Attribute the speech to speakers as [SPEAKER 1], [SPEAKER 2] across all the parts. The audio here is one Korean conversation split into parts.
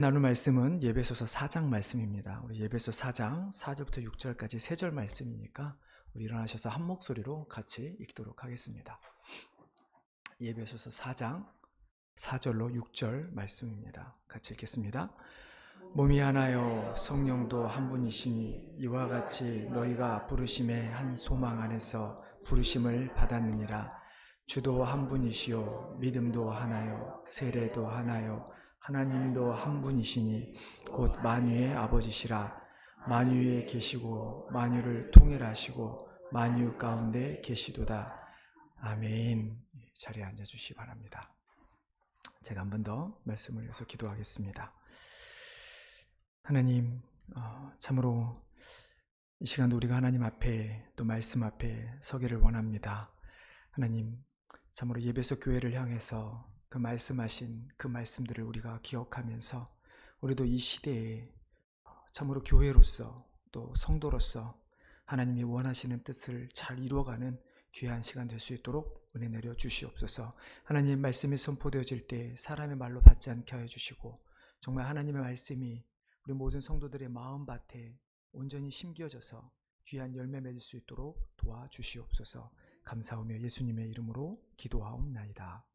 [SPEAKER 1] 나눌 말씀은 예배소서 4장 말씀입니다. 우리 예배소 4장 4절부터 6절까지 3절 말씀이니까 우리 일어나셔서 한 목소리로 같이 읽도록 하겠습니다. 예배소서 4장 4절로 6절 말씀입니다. 같이 읽겠습니다. 몸이 하나요 성령도 한 분이시니 이와 같이 너희가 부르심의 한 소망 안에서 부르심을 받았느니라. 주도 한 분이시요 믿음도 하나요 세례도 하나요 하나님도 한 분이시니 곧 만유의 아버지시라. 만유에 계시고 만유를 통일하시고 만유 가운데 계시도다. 아멘. 자리에 앉아주시기 바랍니다. 제가 한 번 더 말씀을 위해서 기도하겠습니다. 하나님, 참으로 이 시간도 우리가 하나님 앞에 또 말씀 앞에 서기를 원합니다. 하나님, 참으로 예배소 교회를 향해서 그 말씀하신 그 말씀들을 우리가 기억하면서 우리도 이 시대에 참으로 교회로서 또 성도로서 하나님이 원하시는 뜻을 잘 이루어가는 귀한 시간 될 수 있도록 은혜 내려 주시옵소서. 하나님 말씀이 선포되어질 때 사람의 말로 받지 않게 하여 주시고 정말 하나님의 말씀이 우리 모든 성도들의 마음밭에 온전히 심겨져서 귀한 열매 맺을 수 있도록 도와주시옵소서. 감사하며 예수님의 이름으로 기도하옵나이다.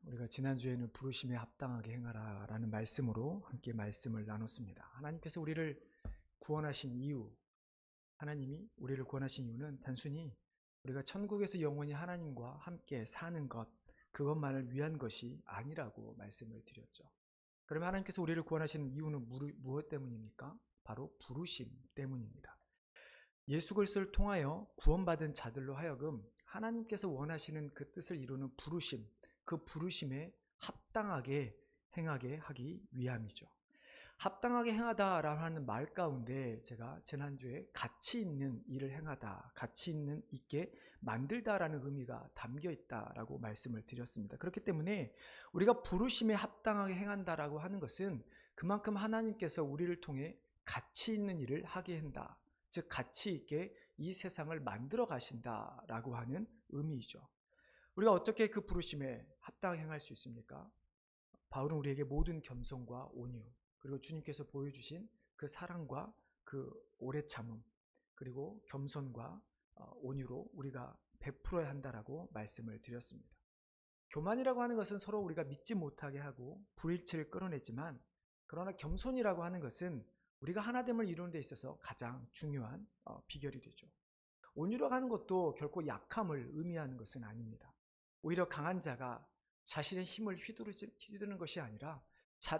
[SPEAKER 1] 우리가 지난주에는 부르심에 합당하게 행하라 라는 말씀으로 함께 말씀을 나눴습니다. 하나님께서 우리를 구원하신 이유, 하나님이 우리를 구원하신 이유는 단순히 우리가 천국에서 영원히 하나님과 함께 사는 것, 그것만을 위한 것이 아니라고 말씀을 드렸죠. 그러면 하나님께서 우리를 구원하시는 이유는 무엇 때문입니까? 바로 부르심 때문입니다. 예수 그리스도를 통하여 구원받은 자들로 하여금 하나님께서 원하시는 그 뜻을 이루는 부르심, 그 부르심에 합당하게 행하게 하기 위함이죠. 합당하게 행하다라고 하는 말 가운데 제가 지난주에 가치 있는 일을 행하다, 가치 있게 만들다라는 의미가 담겨 있다라고 말씀을 드렸습니다. 그렇기 때문에 우리가 부르심에 합당하게 행한다라고 하는 것은 그만큼 하나님께서 우리를 통해 가치 있는 일을 하게 한다, 즉 가치 있게 이 세상을 만들어 가신다라고 하는 의미이죠. 우리가 어떻게 그 부르심에 합당하게 행할 수 있습니까? 바울은 우리에게 모든 겸손과 온유, 그리고 주님께서 보여주신 그 사랑과 그 오래 참음, 그리고 겸손과 온유로 우리가 베풀어야 한다라고 말씀을 드렸습니다. 교만이라고 하는 것은 서로 우리가 믿지 못하게 하고 불일치를 끌어내지만, 그러나 겸손이라고 하는 것은 우리가 하나됨을 이루는 데 있어서 가장 중요한 비결이 되죠. 온유라고 하는 것도 결코 약함을 의미하는 것은 아닙니다. 오히려 강한 자가 자신의 힘을 휘두르는 것이 아니라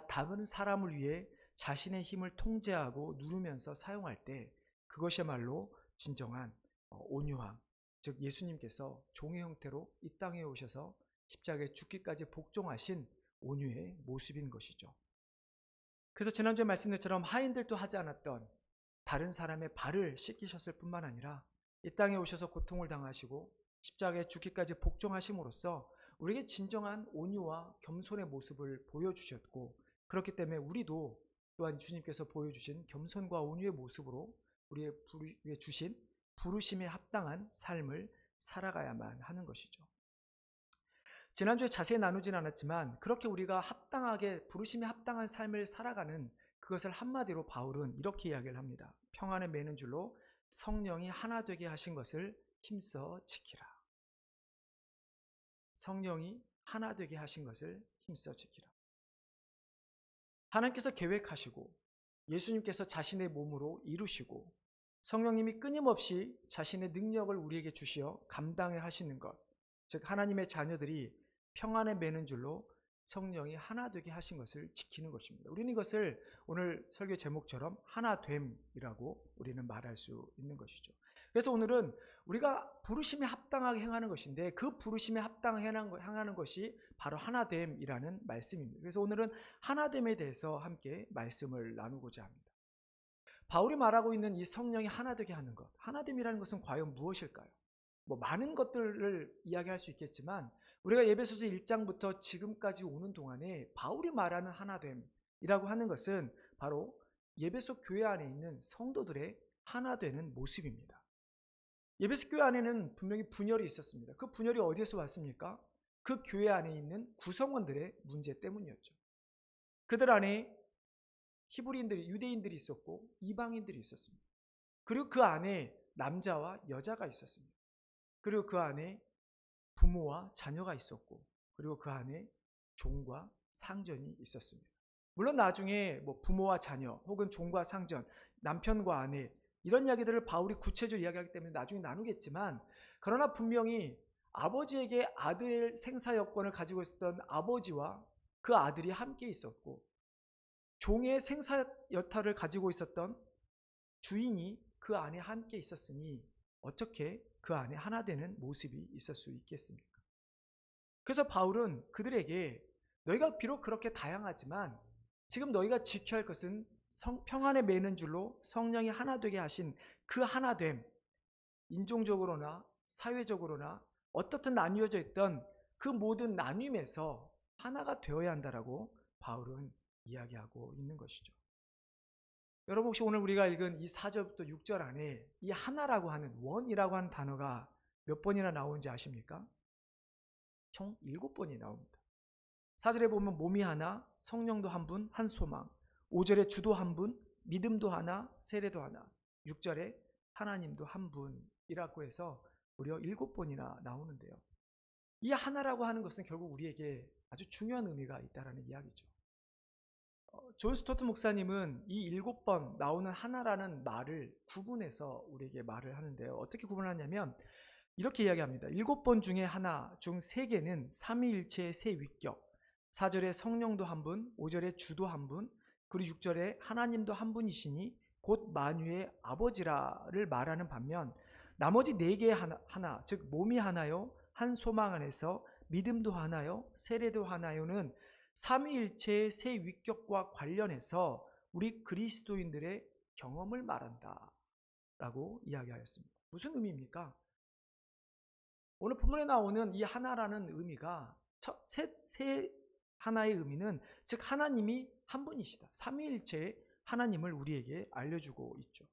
[SPEAKER 1] 다른 사람을 위해 자신의 힘을 통제하고 누르면서 사용할 때 그것이야말로 진정한 온유함, 즉 예수님께서 종의 형태로 이 땅에 오셔서 십자가에 죽기까지 복종하신 온유의 모습인 것이죠. 그래서 지난주에 말씀드렸처럼 하인들도 하지 않았던 다른 사람의 발을 씻기셨을 뿐만 아니라 이 땅에 오셔서 고통을 당하시고 십자가에 죽기까지 복종하심으로써 우리에게 진정한 온유와 겸손의 모습을 보여주셨고, 그렇기 때문에 우리도 또한 주님께서 보여주신 겸손과 온유의 모습으로 우리에게 주신 부르심에 합당한 삶을 살아가야만 하는 것이죠. 지난주에 자세히 나누진 않았지만 그렇게 우리가 합당하게 부르심에 합당한 삶을 살아가는 그것을 한마디로 바울은 이렇게 이야기를 합니다. 평안에 매는 줄로 성령이 하나 되게 하신 것을 힘써 지키라. 성령이 하나 되게 하신 것을 힘써 지키라. 하나님께서 계획하시고 예수님께서 자신의 몸으로 이루시고 성령님이 끊임없이 자신의 능력을 우리에게 주시어 감당해 하시는 것, 즉 하나님의 자녀들이 평안에 매는 줄로 성령이 하나 되게 하신 것을 지키는 것입니다. 우리는 이것을 오늘 설교 제목처럼 하나됨이라고 우리는 말할 수 있는 것이죠. 그래서 오늘은 우리가 부르심에 합당하게 행하는 것인데 그 부르심에 합당하게 행하는 것이 바로 하나됨이라는 말씀입니다. 그래서 오늘은 하나됨에 대해서 함께 말씀을 나누고자 합니다. 바울이 말하고 있는 이 성령이 하나 되게 하는 것, 하나됨이라는 것은 과연 무엇일까요? 많은 것들을 이야기할 수 있겠지만 우리가 에베소서 1장부터 지금까지 오는 동안에 바울이 말하는 하나됨이라고 하는 것은 바로 에베소 교회 안에 있는 성도들의 하나 되는 모습입니다. 에베소 교회 안에는 분명히 분열이 있었습니다. 그 분열이 어디에서 왔습니까? 그 교회 안에 있는 구성원들의 문제 때문이었죠. 그들 안에 히브리인들이, 유대인들이 있었고 이방인들이 있었습니다. 그리고 그 안에 남자와 여자가 있었습니다. 그리고 그 안에 부모와 자녀가 있었고, 그리고 그 안에 종과 상전이 있었습니다. 물론 나중에 뭐 부모와 자녀 혹은 종과 상전, 남편과 아내 이런 이야기들을 바울이 구체적으로 이야기하기 때문에 나중에 나누겠지만, 그러나 분명히 아버지에게 아들 생사 여권을 가지고 있었던 아버지와 그 아들이 함께 있었고, 종의 생사 여타를 가지고 있었던 주인이 그 안에 함께 있었으니 어떻게 그 안에 하나 되는 모습이 있을 수 있겠습니까? 그래서 바울은 그들에게 너희가 비록 그렇게 다양하지만 지금 너희가 지켜야 할 것은 평안에 매는 줄로 성령이 하나 되게 하신 그 하나됨, 인종적으로나 사회적으로나 어떻든 나뉘어져 있던 그 모든 나눔에서 하나가 되어야 한다라고 바울은 이야기하고 있는 것이죠. 여러분, 혹시 오늘 우리가 읽은 이 4절부터 6절 안에 이 하나라고 하는, 원이라고 하는 단어가 몇 번이나 나오는지 아십니까? 총 7번이 나옵니다. 4절에 보면 몸이 하나, 성령도 한 분, 한 소망. 5절에 주도 한 분, 믿음도 하나, 세례도 하나. 6절에 하나님도 한 분이라고 해서 무려 7번이나 나오는데요. 이 하나라고 하는 것은 결국 우리에게 아주 중요한 의미가 있다는 이야기죠. 존 스토트 목사님은 이 7번 나오는 하나라는 말을 구분해서 우리에게 말을 하는데요. 어떻게 구분하냐면 이렇게 이야기합니다. 7번 중에 하나 중 3개는 삼위일체의 세 위격, 4절에 성령도 한 분, 5절에 주도 한 분, 그리고 6절에 하나님도 한 분이시니 곧 만유의 아버지라를 말하는 반면, 나머지 4개의 하나, 즉 몸이 하나요, 한 소망 안에서 믿음도 하나요, 세례도 하나요는 삼위일체의 세 위격과 관련해서 우리 그리스도인들의 경험을 말한다 라고 이야기하였습니다. 무슨 의미입니까? 오늘 본문에 나오는 이 하나라는 의미가 세 하나의 의미는 즉 하나님이 한 분이시다, 삼위일체의 하나님을 우리에게 알려주고 있죠.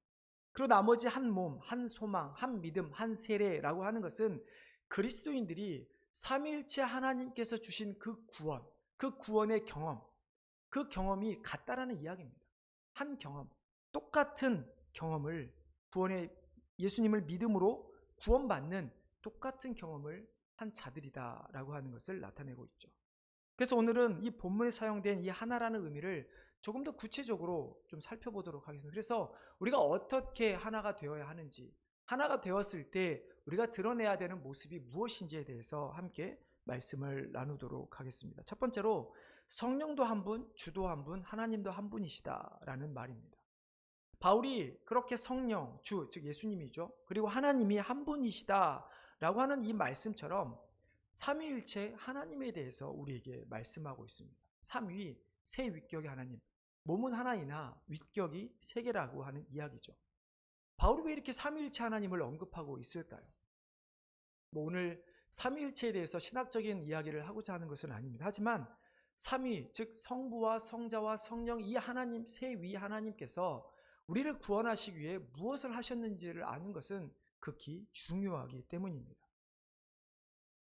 [SPEAKER 1] 그리고 나머지 한 몸, 한 소망, 한 믿음, 한 세례라고 하는 것은 그리스도인들이 삼위일체 하나님께서 주신 그 구원, 그 구원의 경험, 그 경험이 같다라는 이야기입니다. 한 경험, 똑같은 경험을, 구원의 예수님을 믿음으로 구원받는 똑같은 경험을 한 자들이다라고 하는 것을 나타내고 있죠. 그래서 오늘은 이 본문에 사용된 이 하나라는 의미를 조금 더 구체적으로 좀 살펴보도록 하겠습니다. 그래서 우리가 어떻게 하나가 되어야 하는지, 하나가 되었을 때 우리가 드러내야 되는 모습이 무엇인지에 대해서 함께 말씀을 나누도록 하겠습니다. 첫 번째로 성령도 한 분, 주도 한 분, 하나님도 한 분이시다라는 말입니다. 바울이 그렇게 성령, 주, 즉 예수님이죠, 그리고 하나님이 한 분이시다라고 하는 이 말씀처럼 삼위일체 하나님에 대해서 우리에게 말씀하고 있습니다. 삼위, 세 위격의 하나님, 몸은 하나이나 위격이 세 개라고 하는 이야기죠. 바울이 왜 이렇게 삼위일체 하나님을 언급하고 있을까요? 오늘 삼위일체에 대해서 신학적인 이야기를 하고자 하는 것은 아닙니다. 하지만 삼위, 즉 성부와 성자와 성령, 이 하나님, 세 위 하나님께서 우리를 구원하시기 위해 무엇을 하셨는지를 아는 것은 극히 중요하기 때문입니다.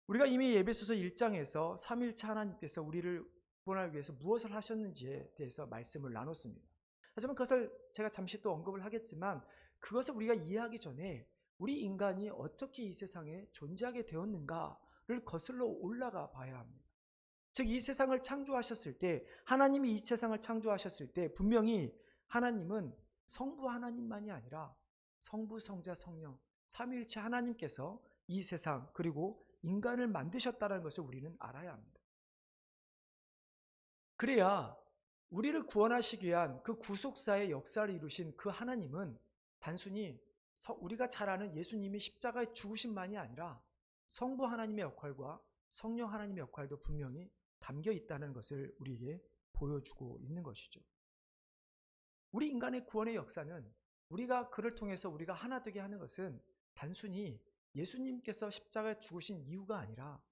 [SPEAKER 1] 우리가 이미 에베소서 1장에서 삼위일체 하나님께서 우리를 구원하기 위해서 무엇을 하셨는지에 대해서 말씀을 나눴습니다. 하지만 그것을 제가 잠시 또 언급을 하겠지만, 그것을 우리가 이해하기 전에 우리 인간이 어떻게 이 세상에 존재하게 되었는가를 거슬러 올라가 봐야 합니다. 즉, 이 세상을 창조하셨을 때, 하나님이 이 세상을 창조하셨을 때 분명히 하나님은 성부 하나님만이 아니라 성부, 성자, 성령, 삼위일체 하나님께서 이 세상 그리고 인간을 만드셨다는 것을 우리는 알아야 합니다. 그래야 우리를 구원하시기 위한 그 구속사의 역사를 이루신 그 하나님은 단순히 우리가 잘 아는 예수님이 십자가에 죽으신만이 아니라 성부 하나님의 역할과 성령 하나님의 역할도 분명히 담겨 있다는 것을 우리에게 보여주고 있는 것이죠. 우리 인간의 구원의 역사는, 우리가 그를 통해서 우리가 하나 되게 하는 것은 단순히 예수님께서 십자가에 죽으신 이유가 아니라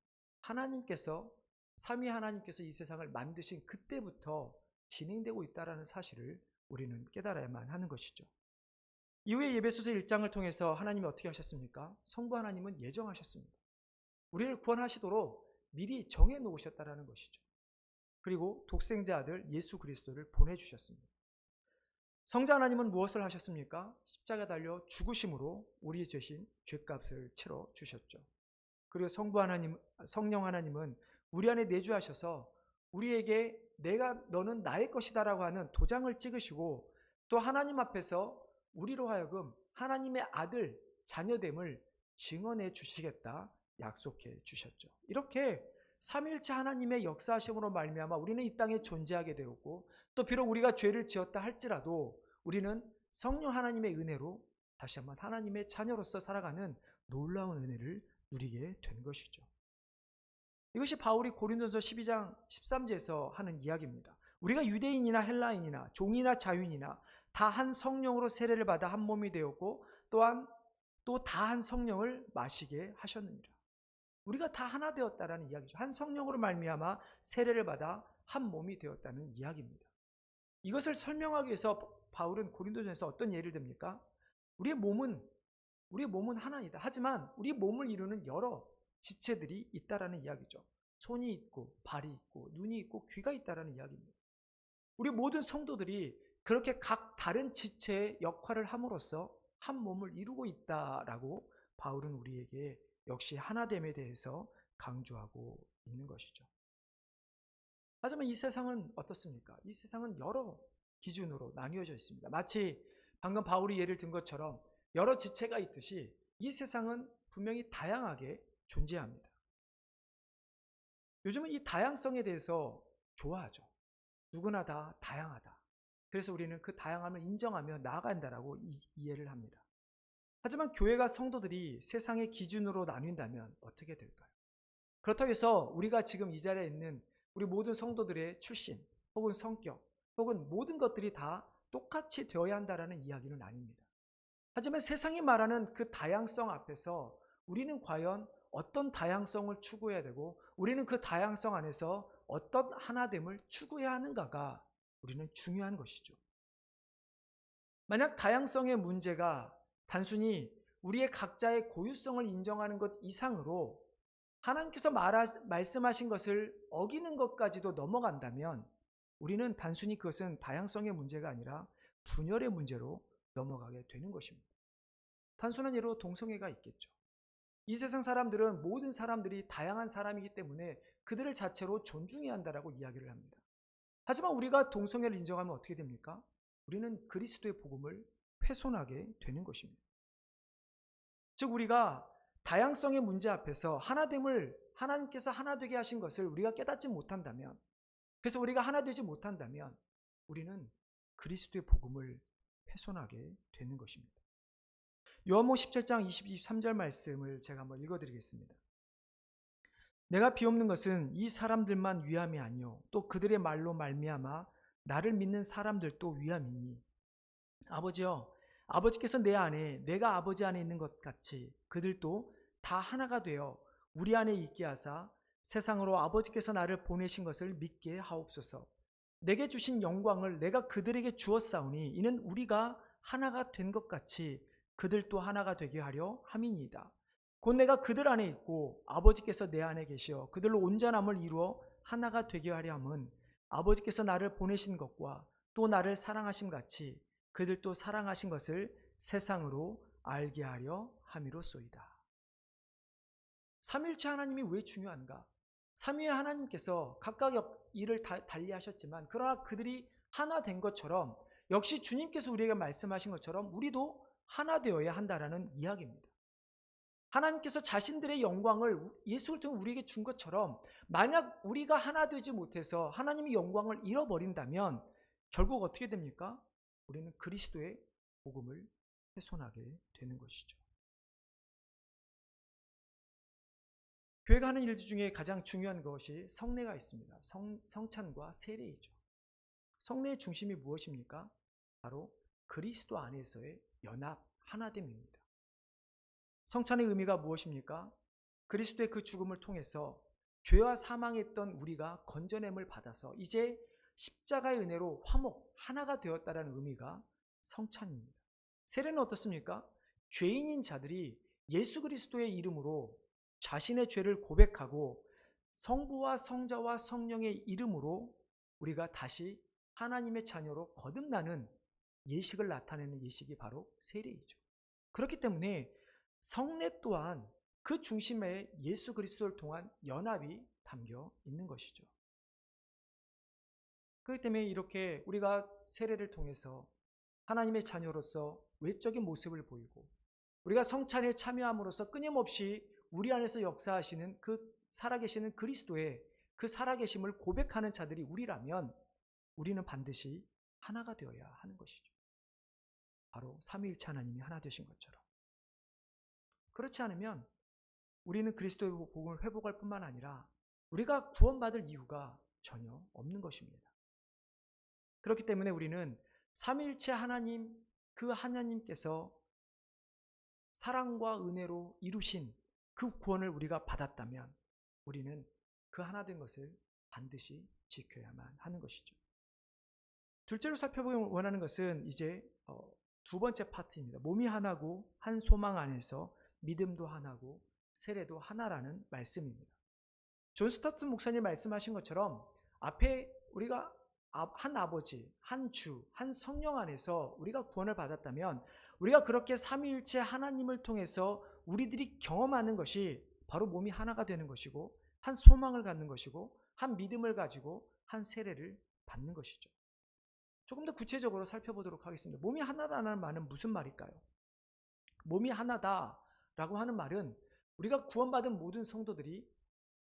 [SPEAKER 1] 하나님께서, 삼위 하나님께서 이 세상을 만드신 그때부터 진행되고 있다는 사실을 우리는 깨달아야만 하는 것이죠. 이후에 에베소서 1장을 통해서 하나님이 어떻게 하셨습니까? 성부 하나님은 예정하셨습니다. 우리를 구원하시도록 미리 정해 놓으셨다라는 것이죠. 그리고 독생자 아들 예수 그리스도를 보내주셨습니다. 성자 하나님은 무엇을 하셨습니까? 십자가 달려 죽으심으로 우리의 죄신 죄값을 치러 주셨죠. 그리고 성령 하나님은 우리 안에 내주하셔서 우리에게 너는 나의 것이다라고 하는 도장을 찍으시고, 또 하나님 앞에서 우리로 하여금 하나님의 아들, 자녀됨을 증언해 주시겠다 약속해 주셨죠. 이렇게 삼위일체 하나님의 역사하심으로 말미암아 우리는 이 땅에 존재하게 되었고, 또 비록 우리가 죄를 지었다 할지라도 우리는 성령 하나님의 은혜로 다시 한번 하나님의 자녀로서 살아가는 놀라운 은혜를 누리게 된 것이죠. 이것이 바울이 고린도서 12장 13절에서 하는 이야기입니다. 우리가 유대인이나 헬라인이나 종이나 자유인이나 다 한 성령으로 세례를 받아 한 몸이 되었고, 또한 또 다 한 성령을 마시게 하셨느니라. 우리가 다 하나 되었다라는 이야기죠. 한 성령으로 말미암아 세례를 받아 한 몸이 되었다는 이야기입니다. 이것을 설명하기 위해서 바울은 고린도전에서 어떤 예를 듭니까? 우리의 몸은 하나이다. 하지만 우리 몸을 이루는 여러 지체들이 있다라는 이야기죠. 손이 있고 발이 있고 눈이 있고 귀가 있다라는 이야기입니다. 우리 모든 성도들이 그렇게 각 다른 지체의 역할을 함으로써 한 몸을 이루고 있다라고 바울은 우리에게 역시 하나됨에 대해서 강조하고 있는 것이죠. 하지만 이 세상은 어떻습니까? 이 세상은 여러 기준으로 나뉘어져 있습니다. 마치 방금 바울이 예를 든 것처럼 여러 지체가 있듯이 이 세상은 분명히 다양하게 존재합니다. 요즘은 이 다양성에 대해서 좋아하죠. 누구나 다 다양하다. 그래서 우리는 그 다양함을 인정하며 나아간다라고 이해를 합니다. 하지만 교회가 성도들이 세상의 기준으로 나뉜다면 어떻게 될까요? 그렇다고 해서 우리가 지금 이 자리에 있는 우리 모든 성도들의 출신 혹은 성격 혹은 모든 것들이 다 똑같이 되어야 한다는 이야기는 아닙니다. 하지만 세상이 말하는 그 다양성 앞에서 우리는 과연 어떤 다양성을 추구해야 되고, 우리는 그 다양성 안에서 어떤 하나됨을 추구해야 하는가가 우리는 중요한 것이죠. 만약 다양성의 문제가 단순히 우리의 각자의 고유성을 인정하는 것 이상으로 하나님께서 말씀하신 것을 어기는 것까지도 넘어간다면 우리는 단순히 그것은 다양성의 문제가 아니라 분열의 문제로 넘어가게 되는 것입니다. 단순한 예로 동성애가 있겠죠. 이 세상 사람들은 모든 사람들이 다양한 사람이기 때문에 그들을 자체로 존중해야 한다라고 이야기를 합니다. 하지만 우리가 동성애를 인정하면 어떻게 됩니까? 우리는 그리스도의 복음을 훼손하게 되는 것입니다. 즉 우리가 다양성의 문제 앞에서 하나됨을 하나님께서 하나 되게 하신 것을 우리가 깨닫지 못한다면, 그래서 우리가 하나 되지 못한다면 우리는 그리스도의 복음을 훼손하게 되는 것입니다. 요한복음 17장 23절 말씀을 제가 한번 읽어드리겠습니다. 내가 비옵는 것은 이 사람들만 위함이 아니요 또 그들의 말로 말미암아 나를 믿는 사람들도 위함이니, 아버지여, 아버지께서 내 안에 내가 아버지 안에 있는 것 같이 그들도 다 하나가 되어 우리 안에 있게 하사 세상으로 아버지께서 나를 보내신 것을 믿게 하옵소서. 내게 주신 영광을 내가 그들에게 주었사오니 이는 우리가 하나가 된 것 같이 그들도 하나가 되게 하려 함이니이다. 곧 내가 그들 안에 있고 아버지께서 내 안에 계시어 그들로 온전함을 이루어 하나가 되게 하려 함은 아버지께서 나를 보내신 것과 또 나를 사랑하심 같이 그들도 사랑하신 것을 세상으로 알게 하려 함이로소이다. 삼위일체 하나님이 왜 중요한가? 삼위의 하나님께서 각각 일을 달리 하셨지만 그러나 그들이 하나 된 것처럼 역시 주님께서 우리에게 말씀하신 것처럼 우리도 하나 되어야 한다라는 이야기입니다. 하나님께서 자신들의 영광을 예수를 통해 우리에게 준 것처럼 만약 우리가 하나 되지 못해서 하나님의 영광을 잃어버린다면 결국 어떻게 됩니까? 우리는 그리스도의 복음을 훼손하게 되는 것이죠. 교회가 하는 일 중에 가장 중요한 것이 성례가 있습니다. 성찬과 세례이죠. 성례의 중심이 무엇입니까? 바로 그리스도 안에서의 연합, 하나됨입니다. 성찬의 의미가 무엇입니까? 그리스도의 그 죽음을 통해서 죄와 사망에 있던 우리가 건져냄을 받아서 이제 십자가의 은혜로 화목, 하나가 되었다는 의미가 성찬입니다. 세례는 어떻습니까? 죄인인 자들이 예수 그리스도의 이름으로 자신의 죄를 고백하고 성부와 성자와 성령의 이름으로 우리가 다시 하나님의 자녀로 거듭나는 예식을 나타내는 예식이 바로 세례이죠. 그렇기 때문에 성례 또한 그 중심에 예수 그리스도를 통한 연합이 담겨 있는 것이죠. 그렇기 때문에 이렇게 우리가 세례를 통해서 하나님의 자녀로서 외적인 모습을 보이고 우리가 성찬에 참여함으로써 끊임없이 우리 안에서 역사하시는 그 살아계시는 그리스도의 그 살아계심을 고백하는 자들이 우리라면 우리는 반드시 하나가 되어야 하는 것이죠. 바로 삼위일체 하나님이 하나 되신 것처럼. 그렇지 않으면 우리는 그리스도의 복음을 회복할 뿐만 아니라 우리가 구원받을 이유가 전혀 없는 것입니다. 그렇기 때문에 우리는 삼위일체 하나님, 그 하나님께서 사랑과 은혜로 이루신 그 구원을 우리가 받았다면 우리는 그 하나 된 것을 반드시 지켜야만 하는 것이죠. 둘째로 살펴보기 원하는 것은 이제 두 번째 파트입니다. 몸이 하나고 한 소망 안에서 믿음도 하나고 세례도 하나라는 말씀입니다. 존 스타트 목사님 말씀하신 것처럼 앞에 우리가 한 아버지, 한 주, 한 성령 안에서 우리가 구원을 받았다면 우리가 그렇게 삼위일체 하나님을 통해서 우리들이 경험하는 것이 바로 몸이 하나가 되는 것이고 한 소망을 갖는 것이고 한 믿음을 가지고 한 세례를 받는 것이죠. 조금 더 구체적으로 살펴보도록 하겠습니다. 몸이 하나라는 말은 무슨 말일까요? 몸이 하나다라고 하는 말은 우리가 구원받은 모든 성도들이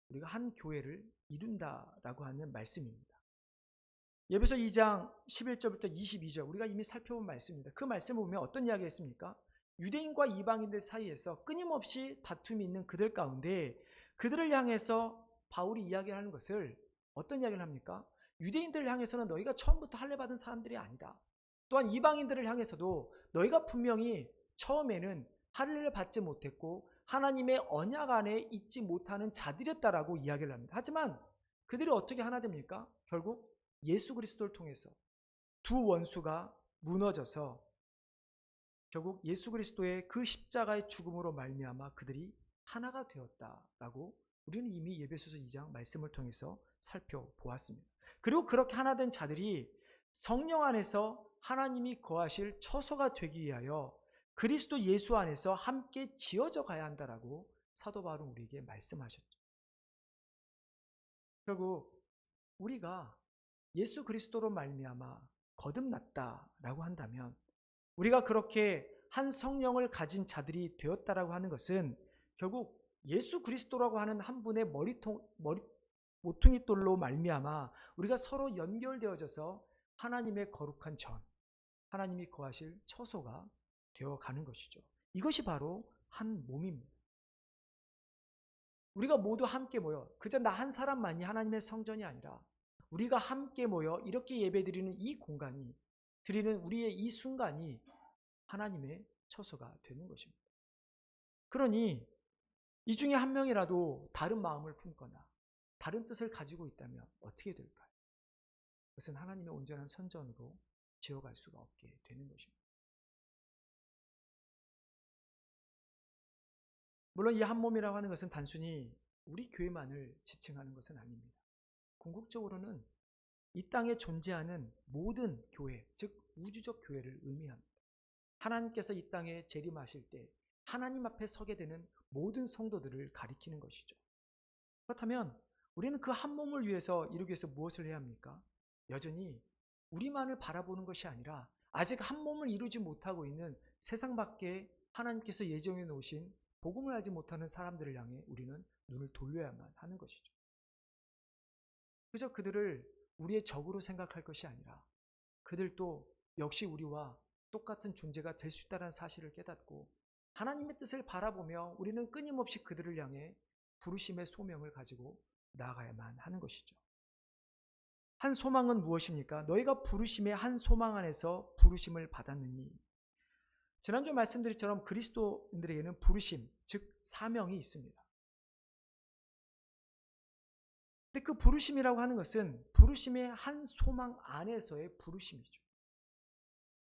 [SPEAKER 1] 우리가 한 교회를 이룬다라고 하는 말씀입니다. 예배서 2장 11절부터 22절 우리가 이미 살펴본 말씀입니다. 그 말씀을 보면 어떤 이야기가 있습니까? 유대인과 이방인들 사이에서 끊임없이 다툼이 있는 그들 가운데 그들을 향해서 바울이 이야기하는 것을 어떤 이야기를 합니까? 유대인들을 향해서는 너희가 처음부터 할례 받은 사람들이 아니다. 또한 이방인들을 향해서도 너희가 분명히 처음에는 할례를 받지 못했고 하나님의 언약 안에 있지 못하는 자들이었다라고 이야기를 합니다. 하지만 그들이 어떻게 하나 됩니까? 결국 예수 그리스도를 통해서 두 원수가 무너져서 결국 예수 그리스도의 그 십자가의 죽음으로 말미암아 그들이 하나가 되었다라고 우리는 이미 예배소서 2장 말씀을 통해서 살펴보았습니다. 그리고 그렇게 하나 된 자들이 성령 안에서 하나님이 거하실 처소가 되기 위하여 그리스도 예수 안에서 함께 지어져 가야 한다라고 사도 바울은 우리에게 말씀하셨죠. 결국 우리가 예수 그리스도로 말미암아 거듭났다라고 한다면 우리가 그렇게 한 성령을 가진 자들이 되었다라고 하는 것은 결국 예수 그리스도라고 하는 한 분의 모퉁이 돌로 말미암아 우리가 서로 연결되어져서 하나님의 거룩한 전, 하나님이 거하실 처소가 되어가는 것이죠. 이것이 바로 한 몸입니다. 우리가 모두 함께 모여 그저 나 한 사람만이 하나님의 성전이 아니라 우리가 함께 모여 이렇게 예배드리는 이 공간이 드리는 우리의 이 순간이 하나님의 처소가 되는 것입니다. 그러니 이 중에 한 명이라도 다른 마음을 품거나 다른 뜻을 가지고 있다면 어떻게 될까요? 그것은 하나님의 온전한 선전으로 지어갈 수가 없게 되는 것입니다. 물론 이 한 몸이라고 하는 것은 단순히 우리 교회만을 지칭하는 것은 아닙니다. 궁극적으로는 이 땅에 존재하는 모든 교회, 즉 우주적 교회를 의미합니다. 하나님께서 이 땅에 재림하실 때 하나님 앞에 서게 되는 모든 성도들을 가리키는 것이죠. 그렇다면 우리는 그 한 몸을 위해서 이루기 위해서 무엇을 해야 합니까? 여전히 우리만을 바라보는 것이 아니라 아직 한 몸을 이루지 못하고 있는 세상 밖에 하나님께서 예정해 놓으신 복음을 알지 못하는 사람들을 향해 우리는 눈을 돌려야만 하는 것이죠. 그저 그들을 우리의 적으로 생각할 것이 아니라 그들도 역시 우리와 똑같은 존재가 될 수 있다는 사실을 깨닫고 하나님의 뜻을 바라보며 우리는 끊임없이 그들을 향해 부르심의 소명을 가지고 나아가야만 하는 것이죠. 한 소망은 무엇입니까? 너희가 부르심의 한 소망 안에서 부르심을 받았느니. 지난주 말씀드렸처럼 그리스도인들에게는 부르심, 즉 사명이 있습니다. 근데 그 부르심이라고 하는 것은 부르심의 한 소망 안에서의 부르심이죠.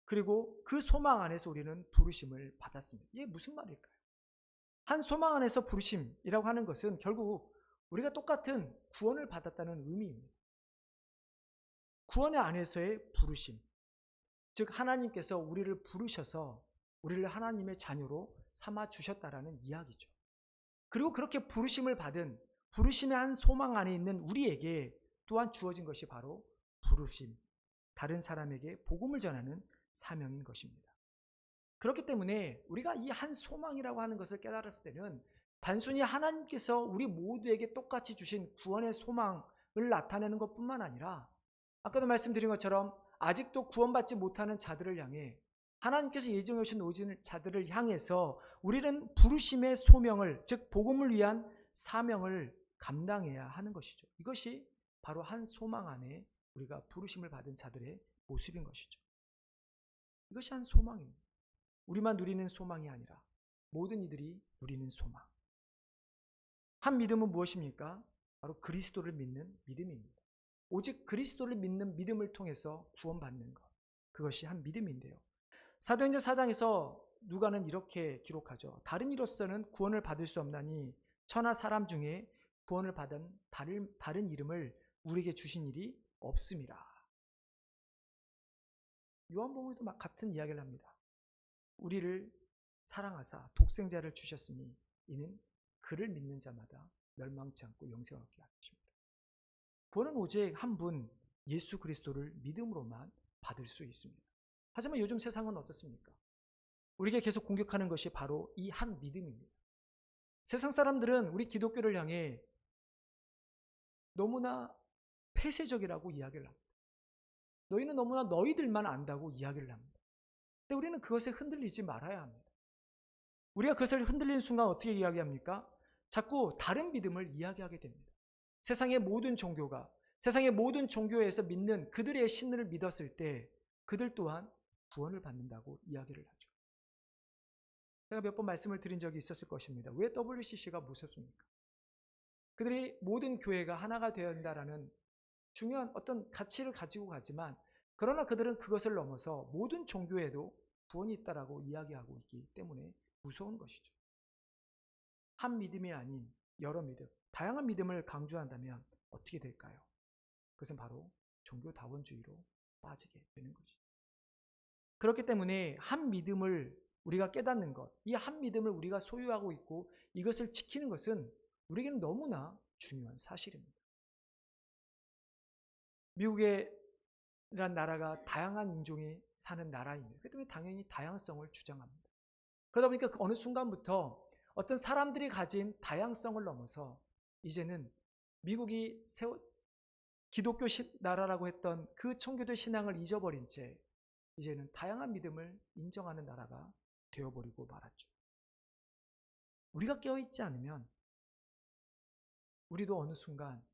[SPEAKER 1] 그리고 그 소망 안에서 우리는 부르심을 받았습니다. 이게 무슨 말일까요? 한 소망 안에서 부르심이라고 하는 것은 결국 우리가 똑같은 구원을 받았다는 의미입니다. 구원의 안에서의 부르심, 즉 하나님께서 우리를 부르셔서 우리를 하나님의 자녀로 삼아 주셨다라는 이야기죠. 그리고 그렇게 부르심을 받은 부르심의 한 소망 안에 있는 우리에게 또한 주어진 것이 바로 부르심, 다른 사람에게 복음을 전하는 사명인 것입니다. 그렇기 때문에 우리가 이 한 소망이라고 하는 것을 깨달았을 때는 단순히 하나님께서 우리 모두에게 똑같이 주신 구원의 소망을 나타내는 것뿐만 아니라 아까도 말씀드린 것처럼 아직도 구원받지 못하는 자들을 향해 하나님께서 예정해 주신 오진 자들을 향해서 우리는 부르심의 소명을, 즉 복음을 위한 사명을 감당해야 하는 것이죠. 이것이 바로 한 소망 안에 우리가 부르심을 받은 자들의 모습인 것이죠. 이것이 한 소망입니다. 우리만 누리는 소망이 아니라 모든 이들이 누리는 소망. 한 믿음은 무엇입니까? 바로 그리스도를 믿는 믿음입니다. 오직 그리스도를 믿는 믿음을 통해서 구원받는 것. 그것이 한 믿음인데요. 사도행전 4장에서 누가는 이렇게 기록하죠. 다른 이로서는 구원을 받을 수 없나니 천하 사람 중에 구원을 받은 다른 이름을 우리에게 주신 일이 없음이라. 요한복음에도 같은 이야기를 합니다. 우리를 사랑하사 독생자를 주셨으니 이는 그를 믿는 자마다 멸망치 않고 영생을 얻게 하십니다. 구원은 오직 한 분 예수 그리스도를 믿음으로만 받을 수 있습니다. 하지만 요즘 세상은 어떻습니까? 우리에게 계속 공격하는 것이 바로 이 한 믿음입니다. 세상 사람들은 우리 기독교를 향해 너무나 폐쇄적이라고 이야기를 합니다. 너희는 너무나 너희들만 안다고 이야기를 합니다. 근데 우리는 그것에 흔들리지 말아야 합니다. 우리가 그것을 흔들리는 순간 어떻게 이야기합니까? 자꾸 다른 믿음을 이야기하게 됩니다. 세상의 모든 종교에서 믿는 그들의 신을 믿었을 때 그들 또한 구원을 받는다고 이야기를 하죠. 제가 몇 번 말씀을 드린 적이 있었을 것입니다. 왜 WCC가 무섭습니까? 그들이 모든 교회가 하나가 되어야 한다라는 중요한 어떤 가치를 가지고 가지만 그러나 그들은 그것을 넘어서 모든 종교에도 구원이 있다라고 이야기하고 있기 때문에 무서운 것이죠. 한 믿음이 아닌 여러 믿음, 다양한 믿음을 강조한다면 어떻게 될까요? 그것은 바로 종교다원주의로 빠지게 되는 것이죠. 그렇기 때문에 한 믿음을 우리가 깨닫는 것, 이 한 믿음을 우리가 소유하고 있고 이것을 지키는 것은 우리에게는 너무나 중요한 사실입니다. 미국이란 나라가 다양한 인종이 사는 나라입니다. 그렇기 때문에 당연히 다양성을 주장합니다. 그러다 보니까 어느 순간부터 어떤 사람들이 가진 다양성을 넘어서 이제는 미국이 기독교 나라라고 했던 그 청교도 신앙을 잊어버린 채 이제는 다양한 믿음을 인정하는 나라가 되어버리고 말았죠. 우리가 깨어있지 않으면 우리도 어느 순간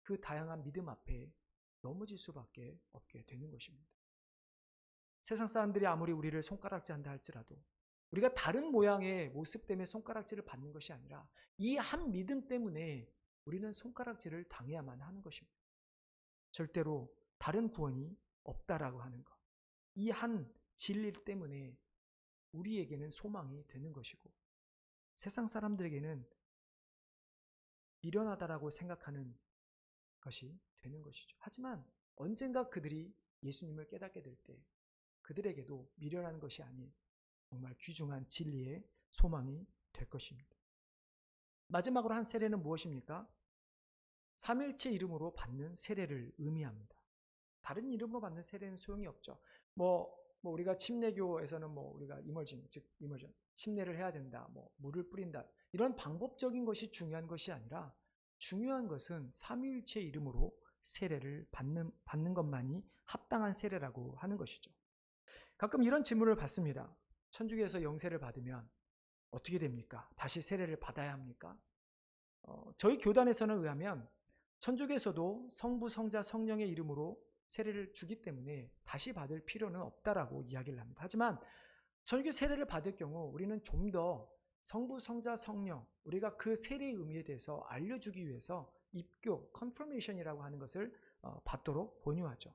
[SPEAKER 1] 그 다양한 믿음 앞에 넘어질 수밖에 없게 되는 것입니다. 세상 사람들이 아무리 우리를 손가락질한다 할지라도 우리가 다른 모양의 모습 때문에 손가락질을 받는 것이 아니라 이 한 믿음 때문에 우리는 손가락질을 당해야만 하는 것입니다. 절대로 다른 구원이 없다라고 하는 것. 이 한 진리 때문에 우리에게는 소망이 되는 것이고 세상 사람들에게는 미련하다라고 생각하는 것이 되는 것이죠. 하지만 언젠가 그들이 예수님을 깨닫게 될 때 그들에게도 미련한 것이 아닌 정말 귀중한 진리의 소망이 될 것입니다. 마지막으로 한 세례는 무엇입니까? 삼위일체 이름으로 받는 세례를 의미합니다. 다른 이름으로 받는 세례는 소용이 없죠. 우리가 침례교에서는 우리가 이머징, 즉 이머전, 침례를 해야 된다, 물을 뿌린다 이런 방법적인 것이 중요한 것이 아니라 중요한 것은 삼위일체 이름으로 세례를 받는 것만이 합당한 세례라고 하는 것이죠. 가끔 이런 질문을 받습니다. 천주교에서 영세를 받으면 어떻게 됩니까? 다시 세례를 받아야 합니까? 저희 교단에서는 의하면 천주교에서도 성부, 성자, 성령의 이름으로 세례를 주기 때문에 다시 받을 필요는 없다라고 이야기를 합니다. 하지만 천주교 세례를 받을 경우 우리는 좀 더 성부, 성자, 성령 우리가 그 세례의 의미에 대해서 알려주기 위해서 입교, 컨퍼메이션이라고 하는 것을 받도록 권유하죠.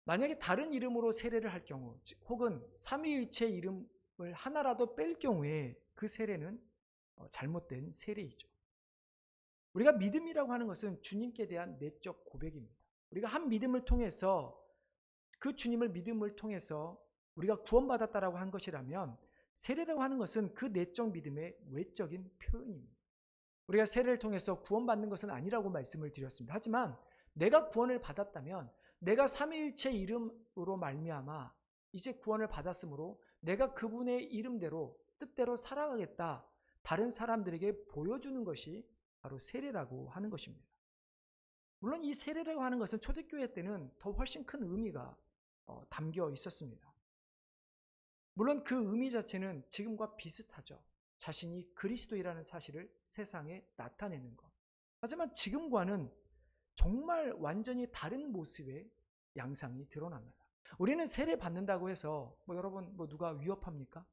[SPEAKER 1] 만약에 다른 이름으로 세례를 할 경우 혹은 삼위일체 이름을 하나라도 뺄 경우에 그 세례는 잘못된 세례이죠. 우리가 믿음이라고 하는 것은 주님께 대한 내적 고백입니다. 우리가 한 믿음을 통해서 그 주님을 믿음을 통해서 우리가 구원받았다라고 한 것이라면 세례라고 하는 것은 그 내적 믿음의 외적인 표현입니다. 우리가 세례를 통해서 구원받는 것은 아니라고 말씀을 드렸습니다. 하지만 내가 구원을 받았다면 내가 삼위일체 이름으로 말미암아 이제 구원을 받았으므로 내가 그분의 이름대로 뜻대로 살아가겠다. 다른 사람들에게 보여주는 것이 바로 세례라고 하는 것입니다. 물론 이 세례라고 하는 것은 초대교회 때는 더 훨씬 큰 의미가 담겨 있었습니다. 물론 그 의미 자체는 지금과 비슷하죠. 자신이 그리스도이라는 사실을 세상에 나타내는 것. 하지만 지금과는 정말 완전히 다른 모습의 양상이 드러납니다. 우리는 세례 받는다고 해서 여러분 누가 위협합니까?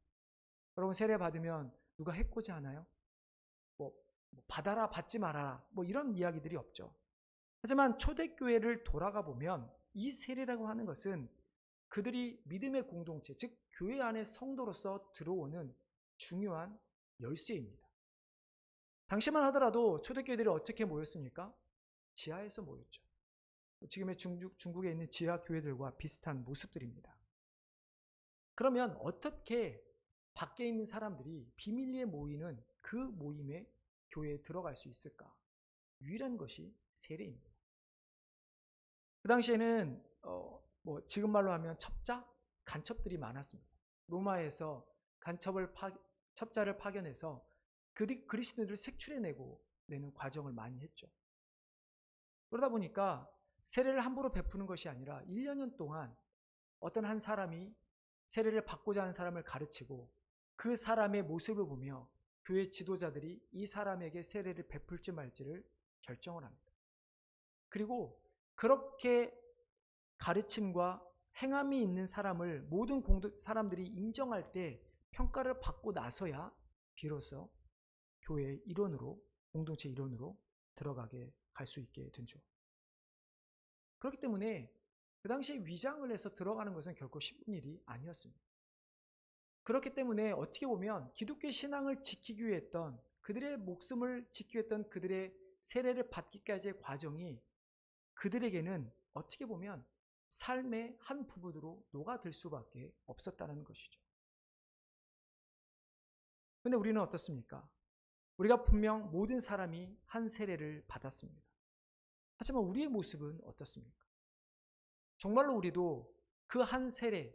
[SPEAKER 1] 여러분 세례 받으면 누가 해코지 하나요? 받아라 받지 말아라 이런 이야기들이 없죠. 하지만 초대교회를 돌아가 보면 이 세례라고 하는 것은 그들이 믿음의 공동체, 즉 교회 안에 성도로서 들어오는 중요한 열쇠입니다. 당시만 하더라도 초대교회들이 어떻게 모였습니까? 지하에서 모였죠. 지금의 중국에 있는 지하 교회들과 비슷한 모습들입니다. 그러면 어떻게 밖에 있는 사람들이 비밀리에 모이는 그 모임에 교회에 들어갈 수 있을까? 유일한 것이 세례입니다. 그 당시에는 지금 말로 하면 첩자, 간첩들이 많았습니다. 로마에서 첩자를 파견해서 그리스도인들을 색출해내고 내는 과정을 많이 했죠. 그러다 보니까 세례를 함부로 베푸는 것이 아니라 1년 동안 어떤 한 사람이 세례를 받고자 하는 사람을 가르치고 그 사람의 모습을 보며 교회 지도자들이 이 사람에게 세례를 베풀지 말지를 결정을 합니다. 그리고 그렇게 가르침과 행함이 있는 사람을 모든 사람들이 인정할 때 평가를 받고 나서야 비로소 교회의 일원으로, 공동체 일원으로 들어가게 갈 수 있게 되죠. 그렇기 때문에 그 당시에 위장을 해서 들어가는 것은 결코 쉬운 일이 아니었습니다. 그렇기 때문에 어떻게 보면 기독교 신앙을 지키기 위해 했던, 그들의 목숨을 지키기 위해 했던 그들의 세례를 받기까지의 과정이 그들에게는 어떻게 보면 삶의 한 부분으로 녹아들 수밖에 없었다는 것이죠. 그런데 우리는 어떻습니까? 우리가 분명 모든 사람이 한 세례를 받았습니다. 하지만 우리의 모습은 어떻습니까? 정말로 우리도 그 한 세례,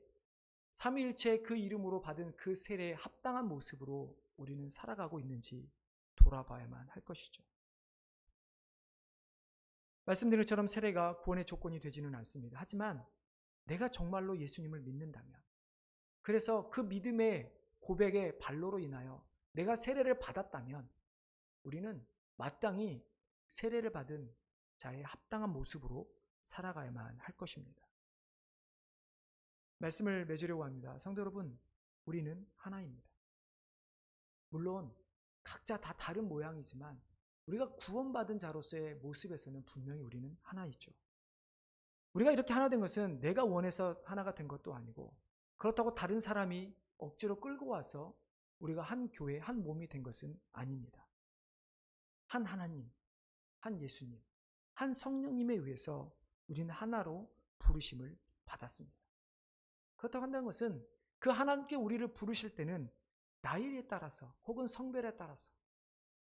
[SPEAKER 1] 삼위일체 그 이름으로 받은 그 세례에 합당한 모습으로 우리는 살아가고 있는지 돌아봐야만 할 것이죠. 말씀드린 것처럼 세례가 구원의 조건이 되지는 않습니다. 하지만 내가 정말로 예수님을 믿는다면, 그래서 그 믿음의 고백의 발로로 인하여 내가 세례를 받았다면 우리는 마땅히 세례를 받은 자의 합당한 모습으로 살아가야만 할 것입니다. 말씀을 맺으려고 합니다. 성도 여러분, 우리는 하나입니다. 물론 각자 다 다른 모양이지만 우리가 구원받은 자로서의 모습에서는 분명히 우리는 하나이죠. 우리가 이렇게 하나 된 것은 내가 원해서 하나가 된 것도 아니고, 그렇다고 다른 사람이 억지로 끌고 와서 우리가 한 교회, 한 몸이 된 것은 아닙니다. 한 하나님, 한 예수님, 한 성령님에 의해서 우리는 하나로 부르심을 받았습니다. 그렇다고 한다는 것은 그 하나님께 우리를 부르실 때는 나이에 따라서, 혹은 성별에 따라서,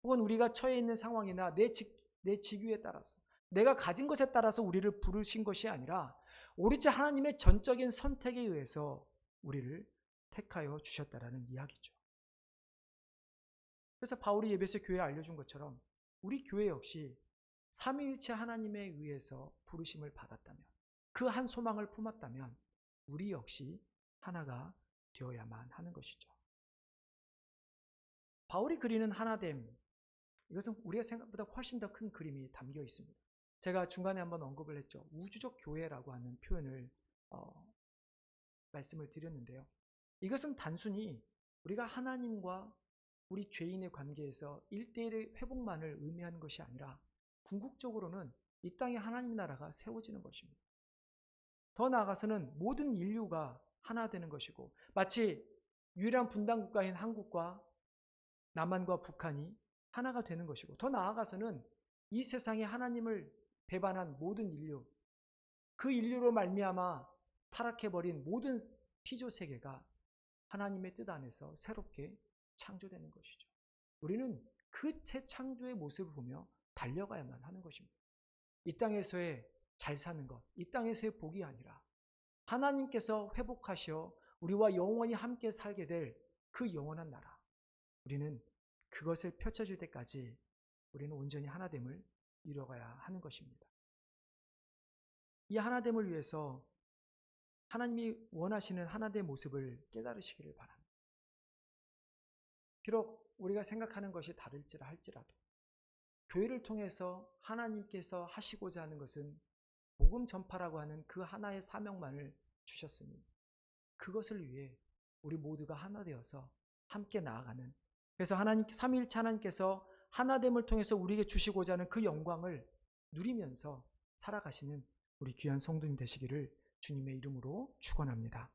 [SPEAKER 1] 혹은 우리가 처해 있는 상황이나 내 직위에 따라서, 내가 가진 것에 따라서 우리를 부르신 것이 아니라 오로지 하나님의 전적인 선택에 의해서 우리를 택하여 주셨다라는 이야기죠. 그래서 바울이 에베소 교회에 알려준 것처럼 우리 교회 역시 삼위일체 하나님에 의해서 부르심을 받았다면, 그 한 소망을 품었다면 우리 역시 하나가 되어야만 하는 것이죠. 바울이 그리는 하나됨, 이것은 우리가 생각보다 훨씬 더 큰 그림이 담겨 있습니다. 제가 중간에 한번 언급을 했죠. 우주적 교회라고 하는 표현을 말씀을 드렸는데요. 이것은 단순히 우리가 하나님과 우리 죄인의 관계에서 1대1의 회복만을 의미하는 것이 아니라 궁극적으로는 이 땅에 하나님 나라가 세워지는 것입니다. 더 나아가서는 모든 인류가 하나 되는 것이고, 마치 유일한 분단 국가인 한국과 남한과 북한이 하나가 되는 것이고, 더 나아가서는 이 세상에 하나님을 배반한 모든 인류, 그 인류로 말미암아 타락해버린 모든 피조 세계가 하나님의 뜻 안에서 새롭게 창조되는 것이죠. 우리는 그 재창조의 모습을 보며 달려가야만 하는 것입니다. 이 땅에서의 잘 사는 것, 이 땅에서의 복이 아니라 하나님께서 회복하시어 우리와 영원히 함께 살게 될 그 영원한 나라, 우리는 그것을 펼쳐질 때까지 우리는 온전히 하나됨을 이뤄가야 하는 것입니다. 이 하나됨을 위해서 하나님이 원하시는 하나됨의 모습을 깨달으시기를 바랍니다. 비록 우리가 생각하는 것이 다를지라 할지라도 교회를 통해서 하나님께서 하시고자 하는 것은 복음 전파라고 하는 그 하나의 사명만을 주셨으니 그것을 위해 우리 모두가 하나 되어서 함께 나아가는, 그래서 하나님 삼위일체 하나님께서 하나됨을 통해서 우리에게 주시고자 하는 그 영광을 누리면서 살아가시는 우리 귀한 성도님 되시기를 주님의 이름으로 축원합니다.